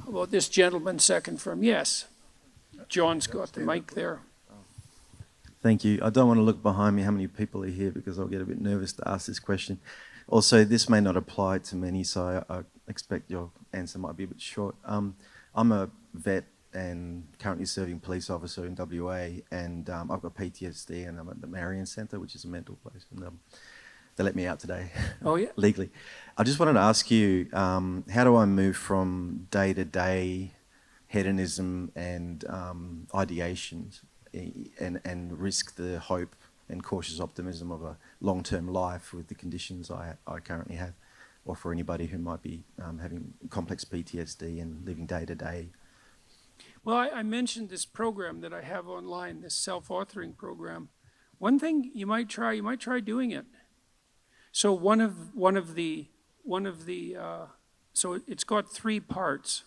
How about this gentleman second from, yes. John's got the mic there. Thank you. I don't want to look behind me how many people are here because I'll get a bit nervous to ask this question. Also, this may not apply to many, so I expect your answer might be a bit short. I'm a vet and currently serving police officer in WA, and I've got PTSD, and I'm at the Marion Centre, which is a mental place, and they let me out today. Oh, yeah? Legally. I just wanted to ask you, how do I move from day-to-day hedonism and ideations and risk the hope and cautious optimism of a long-term life with the conditions I currently have, or for anybody who might be having complex PTSD and living day-to-day? Well, I mentioned this program that I have online, this self-authoring program. One thing you might try doing it. So so it's got 3 parts.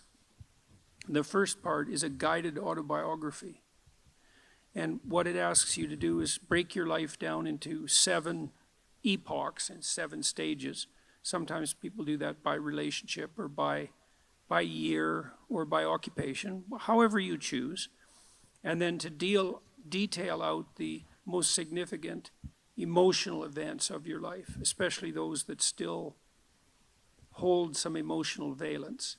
The first part is a guided autobiography. And what it asks you to do is break your life down into 7 epochs and 7 stages. Sometimes people do that by relationship or by year or by occupation, however you choose. And then to detail out the most significant emotional events of your life, especially those that still hold some emotional valence.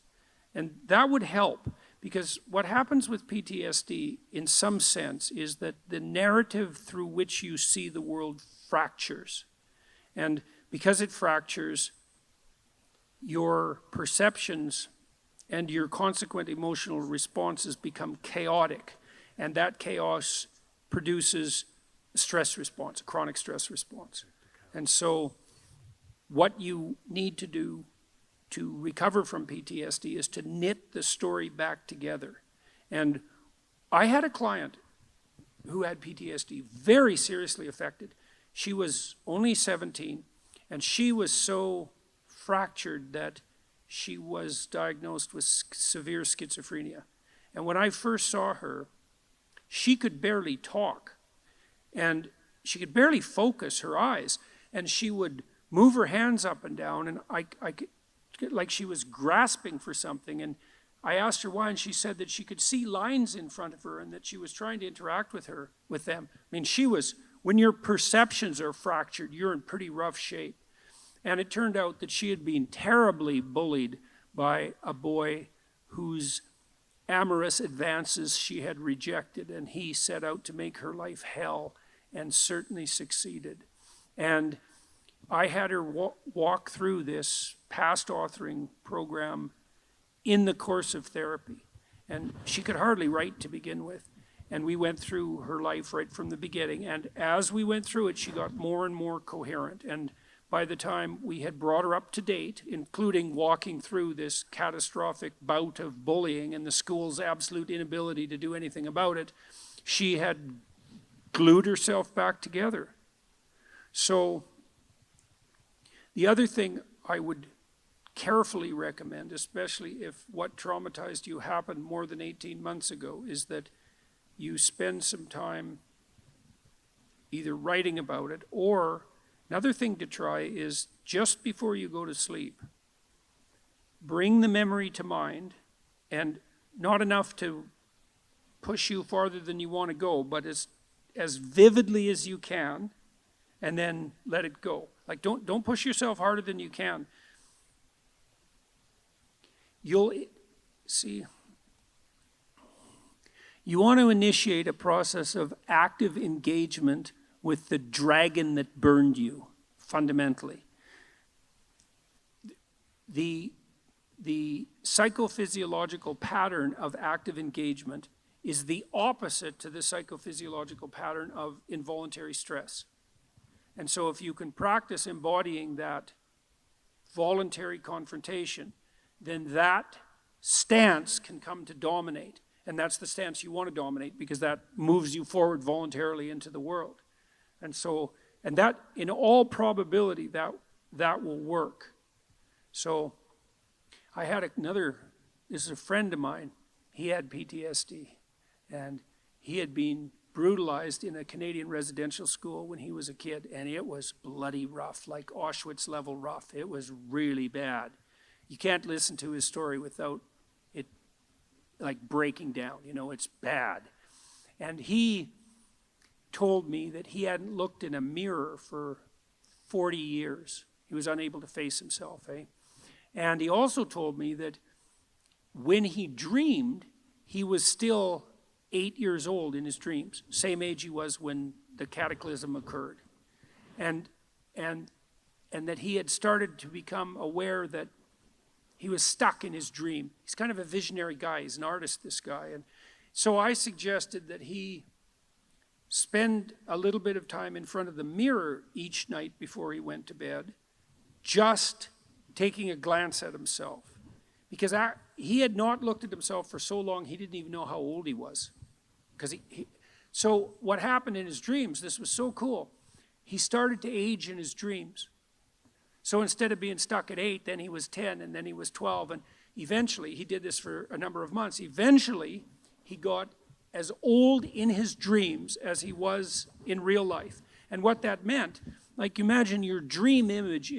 And that would help, because what happens with PTSD in some sense is that the narrative through which you see the world fractures. And because it fractures, your perceptions and your consequent emotional responses become chaotic. And that chaos produces a stress response, a chronic stress response. And so what you need to do to recover from PTSD is to knit the story back together. And I had a client who had PTSD, very seriously affected. She was only 17, and she was so fractured that she was diagnosed with severe schizophrenia. And when I first saw her, she could barely talk, and she could barely focus her eyes, and she would move her hands up and down, and I like she was grasping for something. And I asked her why, and she said that she could see lines in front of her and that she was trying to interact with them. I mean, when your perceptions are fractured, you're in pretty rough shape. And it turned out that she had been terribly bullied by a boy whose amorous advances she had rejected, and he set out to make her life hell, and certainly succeeded. And I had her walk through this past authoring program in the course of therapy. And she could hardly write to begin with. And we went through her life right from the beginning. And as we went through it, she got more and more coherent. And by the time we had brought her up to date, including walking through this catastrophic bout of bullying and the school's absolute inability to do anything about it, she had glued herself back together. So the other thing I would carefully recommend, especially if what traumatized you happened more than 18 months ago, is that you spend some time either writing about it, or another thing to try is just before you go to sleep, bring the memory to mind, and not enough to push you farther than you want to go, but as vividly as you can, and then let it go. Like, don't push yourself harder than you can. You'll see, you want to initiate a process of active engagement with the dragon that burned you, fundamentally. The psychophysiological pattern of active engagement is the opposite to the psychophysiological pattern of involuntary stress. And so if you can practice embodying that voluntary confrontation, then that stance can come to dominate. And that's the stance you want to dominate, because that moves you forward voluntarily into the world. And so, and that, in all probability, that will work. So I had this is a friend of mine. He had PTSD, and he had been brutalized in a Canadian residential school when he was a kid, and it was bloody rough, like Auschwitz level rough. It was really bad. You can't listen to his story without it like breaking down, you know, it's bad. And he told me that he hadn't looked in a mirror for 40 years. He was unable to face himself, eh? And he also told me that when he dreamed, he was still 8 years old in his dreams, same age he was when the cataclysm occurred. And that he had started to become aware that he was stuck in his dream. He's kind of a visionary guy. He's an artist, this guy. And so I suggested that he spend a little bit of time in front of the mirror each night before he went to bed, just taking a glance at himself. Because he had not looked at himself for so long, he didn't even know how old he was. So what happened in his dreams, this was so cool, he started to age in his dreams. So instead of being stuck at 8, then he was 10, and then he was 12, and eventually, he did this for a number of months, eventually he got as old in his dreams as he was in real life. And what that meant, like imagine your dream image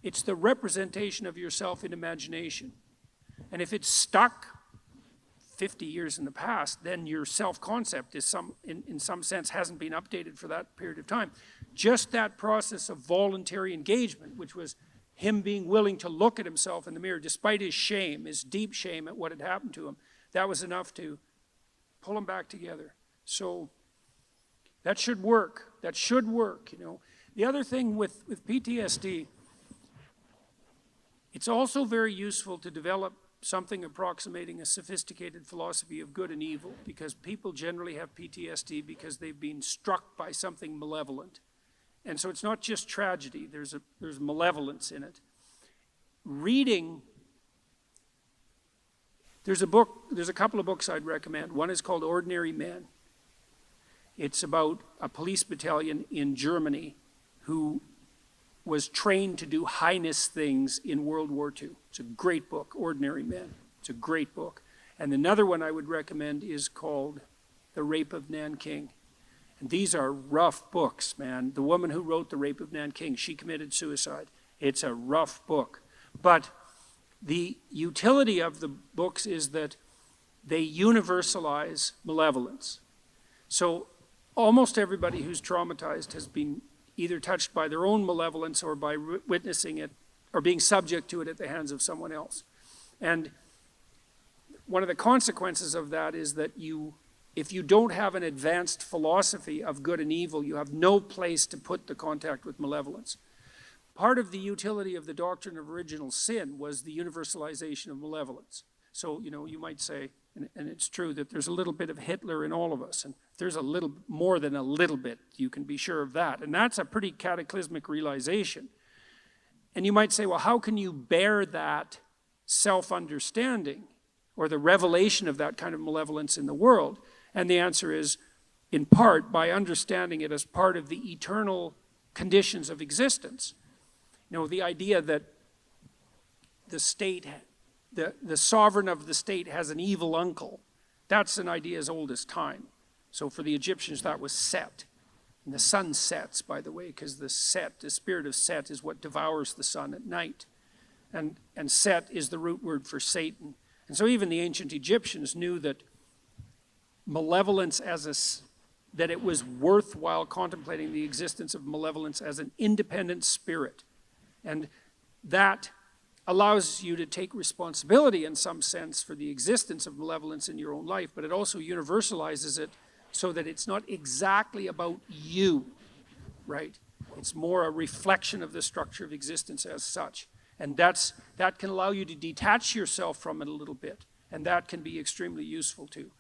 it's the representation of yourself in imagination. And if it's stuck 50 years in the past, then your self-concept is in some sense hasn't been updated for that period of time. Just that process of voluntary engagement, which was him being willing to look at himself in the mirror despite his shame, his deep shame at what had happened to him, that was enough to pull him back together. So that should work. That should work, you know. The other thing with PTSD, it's also very useful to develop something approximating a sophisticated philosophy of good and evil, because people generally have PTSD because they've been struck by something malevolent. And so it's not just tragedy, there's malevolence in it. Reading, there's a couple of books I'd recommend. One is called Ordinary Men. It's about a police battalion in Germany who was trained to do heinous things in World War II. It's a great book, Ordinary Men. It's a great book. And another one I would recommend is called The Rape of Nanking. And these are rough books, man. The woman who wrote The Rape of Nanking, she committed suicide. It's a rough book. But the utility of the books is that they universalize malevolence. So almost everybody who's traumatized has been either touched by their own malevolence or by witnessing it or being subject to it at the hands of someone else. And one of the consequences of that is that if you don't have an advanced philosophy of good and evil, you have no place to put the contact with malevolence. Part of the utility of the doctrine of original sin was the universalization of malevolence. So, you know, you might say, and it's true, that there's a little bit of Hitler in all of us, and there's a little more than a little bit, you can be sure of that. And that's a pretty cataclysmic realization. And you might say, well, how can you bear that self-understanding or the revelation of that kind of malevolence in the world? And the answer is, in part, by understanding it as part of the eternal conditions of existence. You know, the idea that the state, the sovereign of the state has an evil uncle, that's an idea as old as time. So for the Egyptians, that was Set. And the sun sets, by the way, because the spirit of Set is what devours the sun at night. And Set is the root word for Satan. And so even the ancient Egyptians knew that malevolence that it was worthwhile contemplating the existence of malevolence as an independent spirit. And that allows you to take responsibility in some sense for the existence of malevolence in your own life, but it also universalizes it so that it's not exactly about you, right? It's more a reflection of the structure of existence as such. And that can allow you to detach yourself from it a little bit, and that can be extremely useful too.